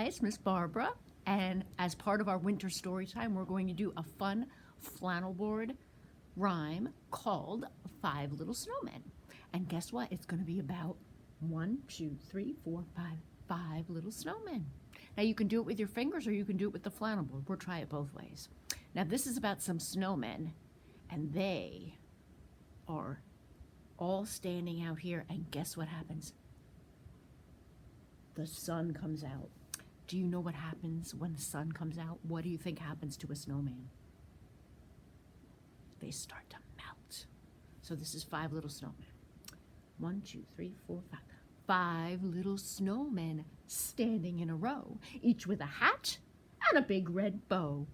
Hi, it's Miss Barbara, and as part of our winter story time, we're going to do a fun flannel board rhyme called Five Little Snowmen. And guess what? It's going to be about 5 little snowmen. Now you can do it with your fingers or you can do it with the flannel board. We'll try it both ways. Now this is about some snowmen, and they are all standing out here, and guess what happens? The sun comes out. Do you know what happens when the sun comes out? What do you think happens to a snowman? They start to melt. So this is 5 little snowmen. 1, 2, 3, 4, 5. 5 little snowmen standing in a row, each with a hat and a big red bow.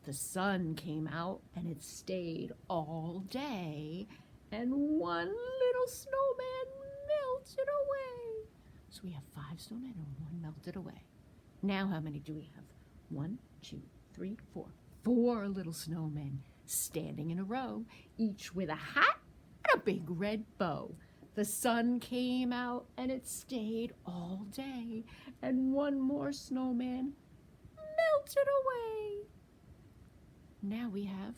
The sun came out and it stayed all day, and one little snowman melted away. So we have 5 snowmen and 1 melted away. Now how many do we have? 1, 2, 3, 4. 4 little snowmen standing in a row, each with a hat and a big red bow. The sun came out and it stayed all day, and 1 more snowman melted away. Now we have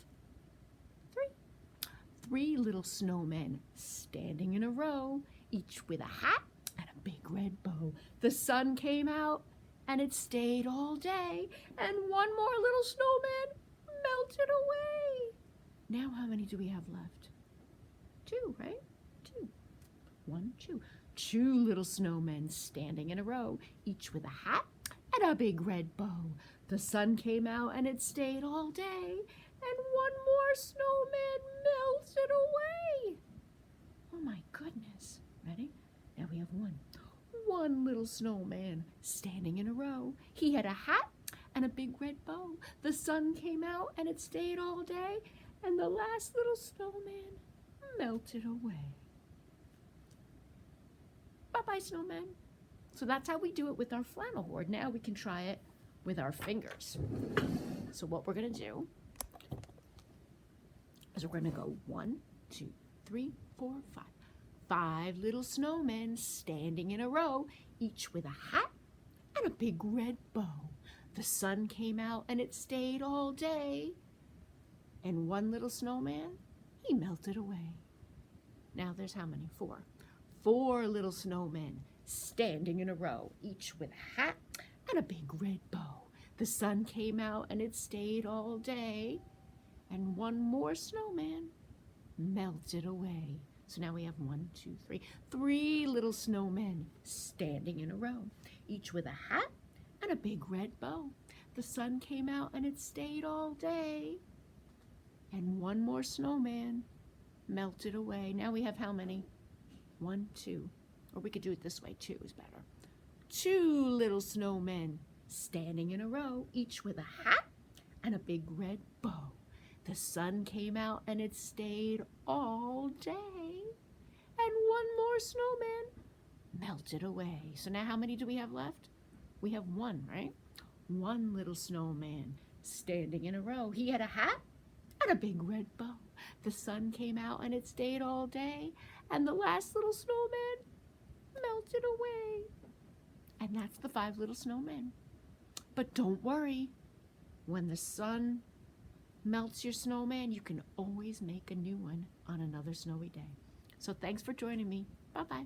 3 little snowmen standing in a row, each with a hat and a big red bow. The sun came out and it stayed all day, and 1 more little snowman melted away. Now how many do we have left? 2, right? 2. 1, 2. 2 little snowmen standing in a row, each with a hat and a big red bow. The sun came out and it stayed all day, and 1 more snowman melted away. Oh my goodness. Ready? Now we have 1 little snowman standing in a row. He had a hat and a big red bow. The sun came out and it stayed all day, and the last little snowman melted away. Bye-bye, snowmen. So that's how we do it with our flannel board. Now we can try it with our fingers. So what we're going to do is we're going to go 1, 2, 3, 4, 5. 5 little snowmen standing in a row, each with a hat and a big red bow. The sun came out and it stayed all day, and 1 little snowman, he melted away. Now there's how many? 4. 4 little snowmen standing in a row, each with a hat and a big red bow. The sun came out and it stayed all day, and 1 more snowman melted away. So now we have 1, 2, 3. 3 little snowmen standing in a row, each with a hat and a big red bow. The sun came out and it stayed all day, and 1 more snowman melted away. Now we have how many? 1, 2. Or we could do it this way. 2 is better. 2 little snowmen standing in a row, each with a hat and a big red bow. The sun came out and it stayed all day, and 1 more snowman melted away. So now how many do we have left? We have 1, right? 1 little snowman standing in a row. He had a hat and a big red bow. The sun came out and it stayed all day, and the last little snowman melted away. And that's the 5 little snowmen. But don't worry, when the sun melts your snowman, you can always make a new one on another snowy day. So thanks for joining me. Bye-bye.